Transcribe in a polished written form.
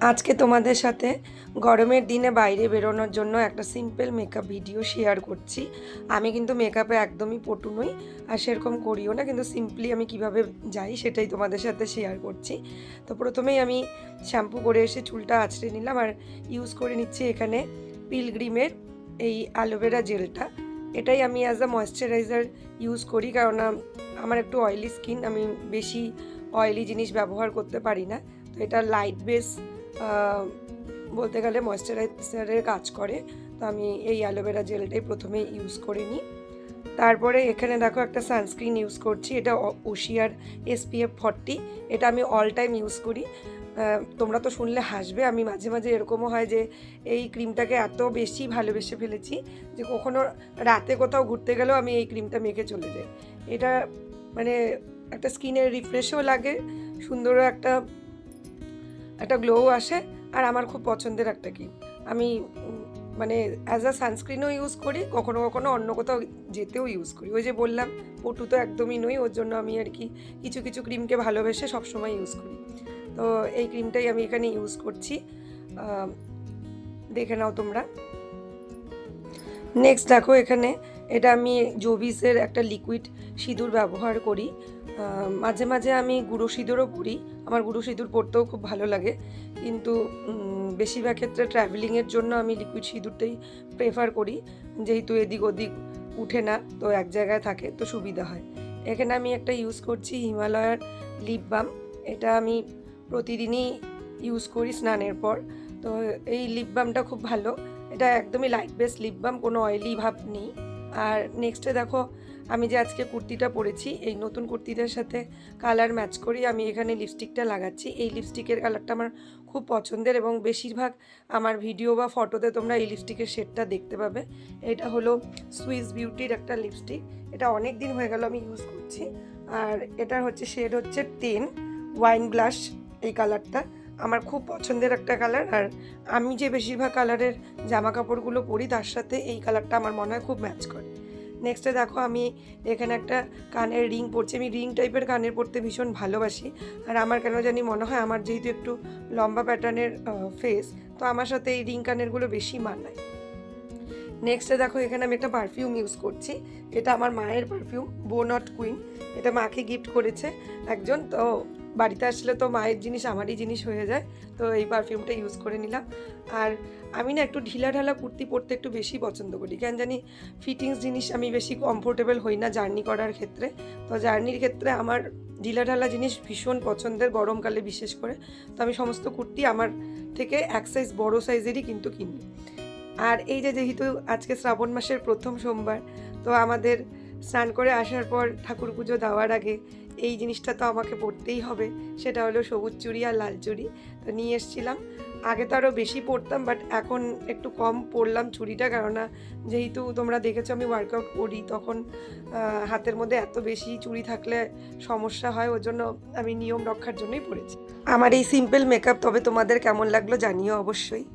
আজকে তোমাদের সাথে গরমের দিনে বাইরে বেরোনোর জন্য একটা সিম্পল মেকআপ ভিডিও শেয়ার করছি। আমি কিন্তু মেকআপে একদমই পটু নই, আর সেরকম করিও না, কিন্তু সিম্পলি আমি কিভাবে যাই সেটাই তোমাদের সাথে শেয়ার করছি। তো প্রথমেই আমি শ্যাম্পু করে এসে চুলটা আঁচড়ে নিলাম, আর ইউজ করে নিচ্ছি এখানে পিলগ্রিমের এই অ্যালোভেরা জেলটা। এটাই আমি অ্যাজ আ ময়েশ্চারাইজার ইউজ করি, কারণ আমার একটু অয়েলি স্কিন, আমি বেশি অয়েলি জিনিস ব্যবহার করতে পারি না। তো এটা লাইট বেস বলতে গেলে ময়েশ্চারাইজারের কাজ করে। তো আমি এই অ্যালোভেরা জেলটাই প্রথমে ইউজ করে নিই। তারপরে এখানে দেখো একটা সানস্ক্রিন ইউজ করছি, এটা ওশিয়ার SPF 40। এটা আমি অল টাইম ইউজ করি। তোমরা তো শুনলে হাসবে, আমি মাঝে মাঝে এরকমও হয় যে এই ক্রিমটাকে এত বেশি ভালোবেসে ফেলেছি যে কখনো রাতে কোথাও ঘুরতে গেলেও আমি এই ক্রিমটা মেখে চলে যাই। এটা মানে একটা স্কিনের রিফ্রেশও লাগে, সুন্দরও একটা গ্লোও আসে, আর আমার খুব পছন্দের একটা ক্রিম। আমি মানে অ্যাজ আ সানস্ক্রিনও ইউজ করি, কখনো কখনো অন্য কোথাও যেতেও ইউজ করি। ওই যে বললাম পটু তো একদমই নই, ওর জন্য আমি আর কি কিছু কিছু ক্রিমকে ভালোবেসে সবসময় ইউজ করি। তো এই ক্রিমটাই আমি এখানে ইউজ করছি, দেখে নাও তোমরা। নেক্সট দেখো এখানে এটা আমি জোভিসের একটা লিকুইড সিঁদুর ব্যবহার করি। মাঝে মাঝে আমি গুঁড়ো সিঁদুরও পরি, আমার গুঁড়ো সিঁদুর পরতেও খুব ভালো লাগে, কিন্তু বেশিরভাগ ক্ষেত্রে ট্র্যাভেলিংয়ের জন্য আমি লিকুইড সিঁদুরটাই প্রেফার করি, যেহেতু এদিক ওদিক উঠে না, তো এক জায়গায় থাকে তো সুবিধা হয়। এখানে আমি একটা ইউজ করছি হিমালয়ার লিপ বাম। এটা আমি প্রতিদিনই ইউজ করি স্নানের পর। তো এই লিপ বামটা খুব ভালো, এটা একদমই লাইট বেস লিপ বাম, কোনো অয়েলি ভাব নেই। আর নেক্সটে দেখো আমি যে আজকে কুর্তিটা পরেছি, এই নতুন কুর্তিটার সাথে কালার ম্যাচ করি আমি এখানে লিপস্টিকটা লাগাচ্ছি। এই লিপস্টিকের কালারটা আমার খুব পছন্দের, এবং বেশিরভাগ আমার ভিডিও বা ফটোতে তোমরা এই লিপস্টিকের শেডটা দেখতে পাবে। এটা হলো সুইস বিউটির একটা লিপস্টিক, এটা অনেক দিন হয়ে গেল আমি ইউজ করছি। আর এটা হচ্ছে শেড হচ্ছে 10 ওয়াইন ব্লাশ। এই কালারটা আমার খুব পছন্দের একটা কালার, আর আমি যে বেশিরভাগ কালারের জামা কাপড়গুলো পরি তার সাথে এই কালারটা আমার মনে হয় খুব ম্যাচ করে। নেক্সটে দেখো আমি এখানে একটা কানের রিং পরছি। আমি রিং টাইপের কানের পরতে ভীষণ ভালোবাসি, আর আমার কেন জানি মনে হয় আমার যেহেতু একটু লম্বা প্যাটার্নের ফেস, তো আমার সাথে এই রিং কানেরগুলো বেশি মানায়। নেক্সটে দেখো এখানে আমি একটা পারফিউম ইউজ করছি, এটা আমার মায়ের পারফিউম, বো নট কুইন। এটা মাকে গিফট করেছে একজন, তো বাড়িতে আসলে তো মায়ের জিনিস আমারই জিনিস হয়ে যায়, তো এই পারফিউমটা ইউজ করে নিলাম। আর আমি না একটু ঢিলা ঢালা কুর্তি পরতে একটু বেশি পছন্দ করি, কেন জানি ফিটিংস জিনিস আমি বেশি কমফোর্টেবল হই না জার্নি করার ক্ষেত্রে। তো জার্নির ক্ষেত্রে আমার ঢিলা ঢালা জিনিস ভীষণ পছন্দের, গরমকালে বিশেষ করে। তো আমি সমস্ত কুর্তি আমার থেকে এক সাইজ বড় সাইজেরই কিন্তু কিনি। আর এই যে যেহেতু আজকে শ্রাবণ মাসের প্রথম সোমবার, তো আমাদের স্নান করে আসার পর ঠাকুর পুজো দেওয়ার আগে এই জিনিসটা তো আমাকে পরতেই হবে, সেটা হলো সবুজ চুড়ি আর লাল চুড়ি। তো নিয়ে এসেছিলাম, আগে তো আরও বেশি পরতাম, বাট এখন একটু কম পরলাম চুড়িটা, কেননা যেহেতু তোমরা দেখেছো আমি ওয়ার্কআউট করি, তখন হাতের মধ্যে এত বেশি চুড়ি থাকলে সমস্যা হয়, ওর জন্য আমি নিয়ম রক্ষার জন্যই পরেছি। আমার এই সিম্পল মেকআপ তবে তোমাদের কেমন লাগলো জানিও অবশ্যই।